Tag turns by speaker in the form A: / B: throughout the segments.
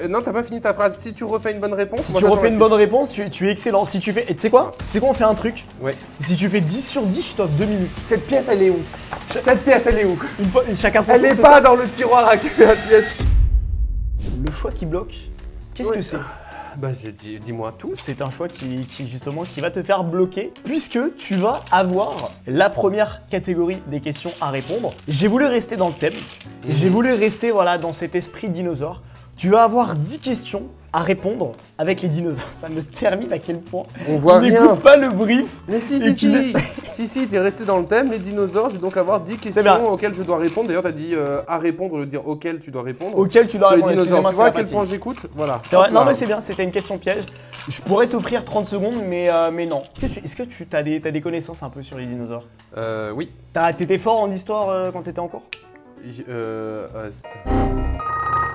A: Non, t'as pas fini ta phrase. Si tu refais une bonne réponse,
B: si tu refais une bonne réponse, tu es excellent. Si tu fais. Et tu sais quoi? Tu sais quoi, on fait un truc.
A: Ouais.
B: Si tu fais 10 sur 10, je t'offre 2 minutes.
A: Cette pièce, elle est où? Cette pièce, elle est où?
B: Une fois, chacun son
A: Elle
B: tour,
A: est
B: c'est
A: pas
B: ça.
A: dans le tiroir à la pièce.
B: Le choix qui bloque, qu'est-ce que c'est?
A: Bah, dis-moi tout.
B: C'est un choix justement qui va te faire bloquer puisque tu vas avoir la première catégorie des questions à répondre. J'ai voulu rester dans le thème, j'ai voulu rester voilà, dans cet esprit dinosaure. Tu vas avoir 10 questions à répondre avec les dinosaures. Ça me termine à quel point
A: On voit rien.
B: n'écoute pas le brief.
A: Mais si, t'es resté dans le thème, les dinosaures, je vais donc avoir 10 questions auxquelles je dois répondre. D'ailleurs, t'as dit à répondre, le dire auxquelles tu dois répondre.
B: Auxquelles tu dois
A: sur
B: répondre.
A: les dinosaures. Tu vois à quel point j'écoute? Voilà.
B: C'est vrai, non mais c'est bien, c'était une question piège. Je pourrais t'offrir 30 secondes, mais non. Est-ce que tu as des connaissances un peu sur les dinosaures?
A: Oui.
B: T'étais fort en histoire quand t'étais en cours?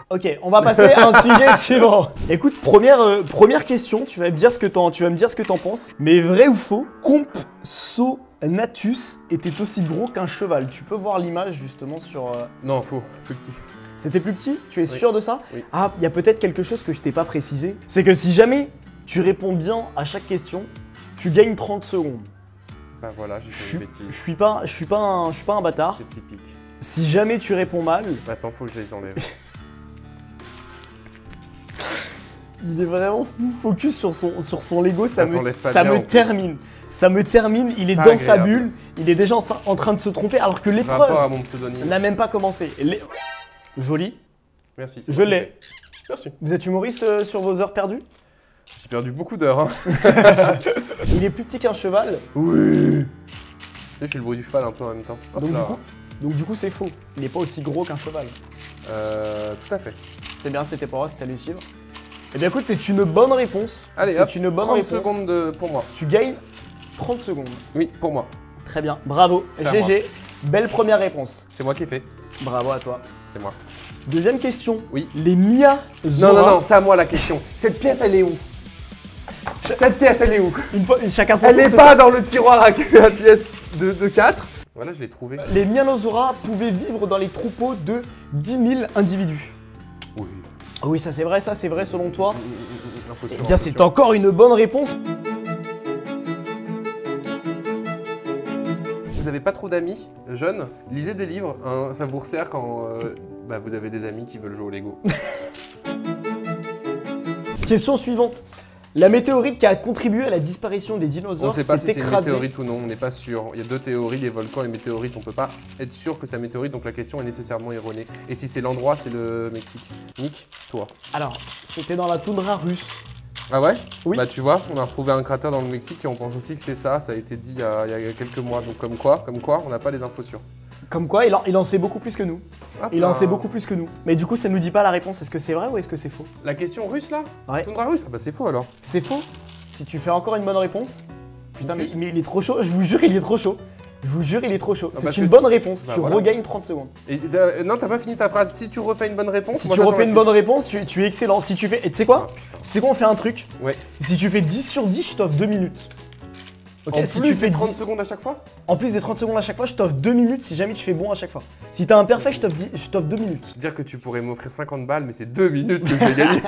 B: Ok, on va passer à un sujet suivant. Écoute, première question, tu vas me dire ce que t'en penses. Mais vrai ou faux, Compsognathus était aussi gros qu'un cheval. Tu peux voir l'image justement sur...
A: Non, faux, plus petit.
B: C'était plus petit? Tu es sûr de ça?
A: Oui.
B: Ah, il y a peut-être quelque chose que je t'ai pas précisé. C'est que si jamais tu réponds bien à chaque question, tu gagnes 30 secondes.
A: Bah voilà, j'ai fait une bêtise.
B: Je suis pas un bâtard.
A: C'est typique.
B: Si jamais tu réponds mal...
A: Attends, faut que je les enlève.
B: Il est vraiment focus sur son Lego, ça me termine. Ça me termine, il est dans sa bulle, il est déjà en train de se tromper alors que l'épreuve n'a même pas commencé. Joli.
A: Merci.
B: Je l'ai.
A: Merci.
B: Vous êtes humoriste sur vos heures perdues?
A: J'ai perdu beaucoup d'heures. Hein.
B: Il est plus petit qu'un cheval?
A: Oui. Je fais le bruit du cheval un peu en même temps.
B: Donc du coup c'est faux, il n'est pas aussi gros qu'un cheval.
A: Tout à fait.
B: C'est bien, c'était pour moi, c'était à lui suivre. Eh bien écoute, c'est une bonne réponse.
A: Allez,
B: c'est une bonne
A: 30
B: réponse.
A: secondes pour moi.
B: Tu gagnes 30 secondes.
A: Oui, pour moi.
B: Très bien, bravo. GG, belle première réponse.
A: C'est moi qui ai fait.
B: Bravo à toi.
A: C'est moi.
B: Deuxième question.
A: Oui.
B: Les Mia
A: Non, c'est à moi la question. Cette pièce, elle est où? Cette pièce, elle est où?
B: Chacun son
A: tour. Elle
B: est
A: n'est pas dans le tiroir à la pièce de 4. Voilà, je l'ai trouvé.
B: Les Mianosaura pouvaient vivre dans les troupeaux de 10 000 individus.
A: Oui.
B: Oui, ça c'est vrai selon toi.
A: Eh
B: bien, c'est encore une bonne réponse.
A: Vous avez pas trop d'amis jeunes? Lisez des livres, hein, ça vous resserre quand vous avez des amis qui veulent jouer au Lego.
B: Question suivante. La météorite qui a contribué à la disparition des dinosaures
A: s'est écrasée. On ne sait pas si c'est une météorite ou non, on n'est pas sûr. Il y a deux théories, les volcans et les météorites, on peut pas être sûr que c'est une météorite, donc la question est nécessairement erronée. Et si c'est l'endroit, c'est le Mexique. Nick, toi? Alors,
B: c'était dans la toundra russe.
A: Ah ouais?
B: Oui.
A: Bah tu vois, on a retrouvé un cratère dans le Mexique et on pense aussi que c'est ça, ça a été dit il y a quelques mois. Donc comme quoi, on n'a pas les infos sûres.
B: Comme quoi, il en sait beaucoup plus que nous. Il en sait beaucoup plus que nous. Mais du coup, ça ne nous dit pas la réponse. Est-ce que c'est vrai ou est-ce que c'est faux?
A: La question russe là?
B: Ouais.
A: Toundra russe? Ah bah c'est faux alors.
B: C'est faux? Si tu fais encore une bonne réponse. Putain, mais il est trop chaud. Je vous jure, il est trop chaud. Je vous jure, il est trop chaud. C'est une bonne réponse. Tu regagnes 30 secondes.
A: Non, t'as pas fini ta phrase. Si tu refais une bonne réponse.
B: Si tu refais une bonne réponse, tu es excellent. Si tu fais. Et tu sais quoi? Tu sais quoi, on fait un truc.
A: Ouais.
B: Si tu fais 10 sur 10, je t'offre 2 minutes.
A: Okay, si tu fais 30 secondes à chaque fois?
B: En plus des 30 secondes à chaque fois, je t'offre 2 minutes si jamais tu fais bon à chaque fois. Si t'as un perfect, je t'offre 2 minutes.
A: Dire que tu pourrais m'offrir 50 balles, mais c'est 2 minutes que je vais gagner.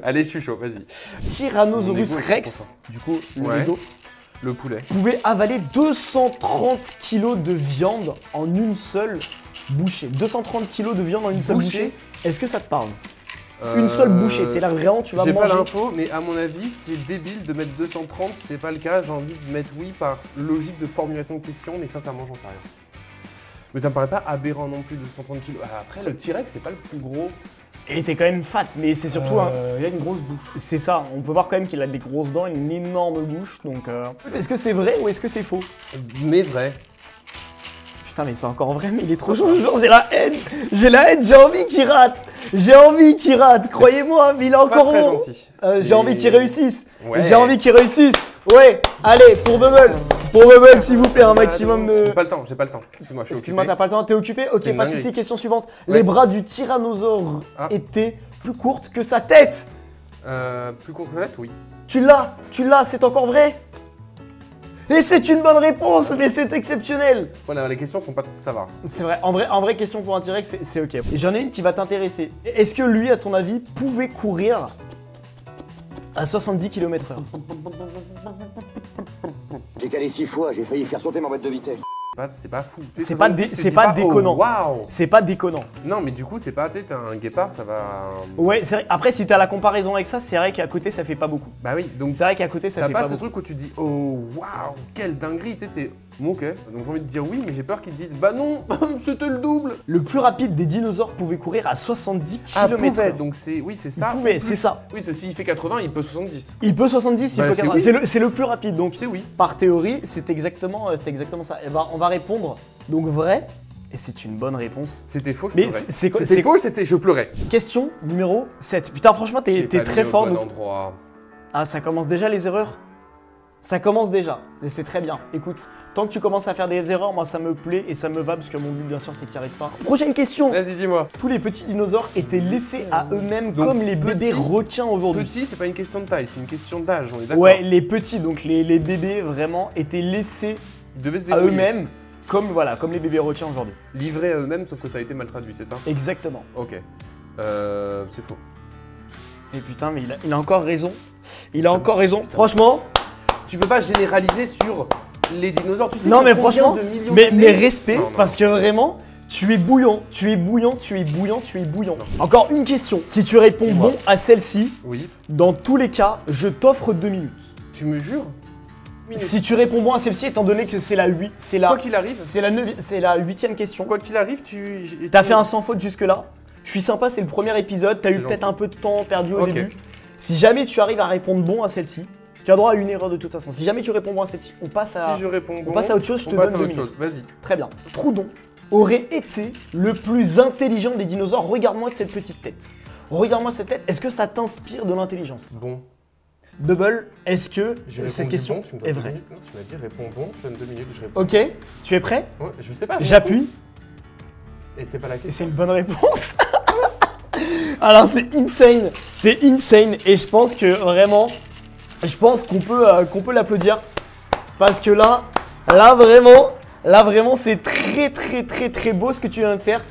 A: Allez, je suis chaud, vas-y.
B: Tyrannosaurus Rex, du coup,
A: le poulet,
B: pouvait avaler 230 kg de viande en une seule bouchée. 230 kg de viande en une seule bouchée. Est-ce que ça te parle? Une seule bouchée, c'est là vraiment tu vas manger.
A: J'ai pas l'info, mais à mon avis, c'est débile de mettre 230. Si c'est pas le cas, j'ai envie de mettre oui par logique de formulation de question, mais sincèrement, j'en sais rien. Mais ça me paraît pas aberrant non plus, 230 kg. Après, le T-Rex, c'est pas le plus gros.
B: Il était quand même fat, mais c'est surtout
A: il a une grosse bouche.
B: C'est ça, on peut voir quand même qu'il a des grosses dents, une énorme bouche, donc... Est-ce que c'est vrai ou est-ce que c'est faux?
A: Mais vrai.
B: Putain, mais c'est encore vrai, mais il est trop chaud, genre j'ai la haine, j'ai envie qu'il rate, croyez-moi, mais il est encore
A: très gentil.
B: J'ai envie qu'il réussisse,
A: ouais.
B: J'ai envie qu'il réussisse, ouais, allez, pour Bubble, s'il vous plaît, un maximum de...
A: J'ai pas le temps, excuse-moi, je suis
B: Excuse-moi, t'as pas le temps, t'es occupé? Ok, pas de soucis, question suivante. Ouais. Les bras du tyrannosaure étaient plus courtes que sa tête.
A: Plus courtes que sa tête, oui.
B: Tu l'as, c'est encore vrai? Et c'est une bonne réponse, mais c'est exceptionnel.
A: Voilà, les questions sont pas... ça va.
B: C'est vrai, en vrai, question pour un T-Rex, c'est ok. J'en ai une qui va t'intéresser. Est-ce que lui, à ton avis, pouvait courir à 70 km/h?
C: J'ai calé 6 fois, j'ai failli faire sauter ma boîte de vitesse.
A: C'est pas fou.
B: C'est pas déconnant.
A: Waouh.
B: C'est pas déconnant.
A: Non, mais du coup, c'est pas, tu sais, t'as un guépard, ça va...
B: Ouais, c'est vrai. Après, si t'as la comparaison avec ça, c'est vrai qu'à côté, ça fait pas beaucoup.
A: Bah oui, donc
B: C'est vrai qu'à côté, ça
A: t'as
B: fait
A: pas
B: pas
A: ce
B: beaucoup.
A: truc où tu dis, oh, waouh, quelle dinguerie, tu sais, t'es... Bon, ok, donc j'ai envie de dire oui, mais j'ai peur qu'ils te disent, bah non, c'était le double.
B: Le plus rapide des dinosaures pouvait courir à 70
A: Ah,
B: km/h.
A: pouvait, donc c'est... Oui, c'est ça.
B: Il pouvait,
A: ou plus.
B: c'est ça.
A: Oui, ceci, il fait 80, il peut 70.
B: Il peut 70, il
A: Bah,
B: peut
A: c'est
B: 80.
A: oui.
B: C'est le plus rapide, donc
A: C'est oui.
B: par théorie, c'est exactement ça. Et ben, on va répondre donc vrai, et c'est une bonne réponse.
A: C'était faux, je
B: Mais
A: pleurais.
B: c'est quoi-
A: C'était faux, c'était je pleurais.
B: Question numéro 7. Putain, franchement,
A: J'ai
B: t'es
A: pas
B: très
A: mis au
B: fort.
A: bon
B: donc-
A: endroit.
B: Ah, ça commence déjà les erreurs? Ça commence déjà, et c'est très bien. Écoute, tant que tu commences à faire des erreurs, moi ça me plaît et ça me va, parce que mon but bien sûr c'est qu'il n'y arrive pas. Prochaine question.
A: Vas-y, dis-moi.
B: Tous les petits dinosaures étaient laissés à eux-mêmes
A: Donc,
B: comme les bébés
A: petit-
B: requins aujourd'hui.
A: Petit, c'est pas une question de taille, c'est une question d'âge, on est d'accord.
B: Ouais, les petits, donc les bébés vraiment étaient laissés
A: Ils devaient se
B: à
A: débrouiller.
B: eux-mêmes comme les bébés requins aujourd'hui.
A: Livrés à eux-mêmes, sauf que ça a été mal traduit, c'est ça?
B: Exactement.
A: Ok. C'est faux.
B: Et putain, mais il a encore raison. Il a encore raison. Franchement,
A: Tu peux pas généraliser sur les dinosaures, tu sais.
B: non
A: sur
B: mais
A: combien
B: franchement,
A: de millions
B: mais
A: d'années
B: respect,
A: Non, non.
B: parce que vraiment, tu es bouillant, tu es bouillant, tu es bouillant, tu es bouillant. Encore une question. Si tu réponds
A: Dis-moi.
B: bon à celle-ci,
A: Oui.
B: dans tous les cas, je t'offre 2 minutes.
A: Tu me jures? Minutes.
B: Si tu réponds bon à celle-ci, étant donné que c'est la 8, c'est la
A: Quoi qu'il arrive,
B: c'est la 8e question.
A: quoi qu'il arrive,
B: T'as fait un sans faute jusque-là. Je suis sympa, c'est le premier épisode. T'as eu
A: C'est
B: peut-être
A: gentil.
B: un peu de temps perdu au
A: Ok.
B: début. Si jamais tu arrives à répondre bon à celle-ci, tu as droit à une erreur de toute façon. Si jamais tu réponds bon à celle-ci, on passe à.
A: Si je réponds bon,
B: passe à autre chose, je te
A: on passe
B: donne
A: à
B: 2
A: autre
B: minutes.
A: chose. Vas-y.
B: Très bien. Troudon aurait été le plus intelligent des dinosaures. Regarde-moi cette petite tête. Regarde-moi cette tête. Est-ce que ça t'inspire de l'intelligence?
A: Bon.
B: Double, est-ce que
A: J'ai
B: cette
A: répondu
B: question
A: bon, tu me donnes
B: est
A: 2
B: vraie?
A: minutes. Non, tu m'as dit réponds bon, je donne 2 minutes et je réponds.
B: Ok, tu es prêt?
A: Ouais, je sais pas. je m'en
B: J'appuie.
A: fous. Et c'est pas la
B: Et
A: question.
B: c'est une bonne réponse. Alors c'est insane, et je pense que vraiment, qu'on peut l'applaudir parce que là vraiment c'est très beau ce que tu viens de faire.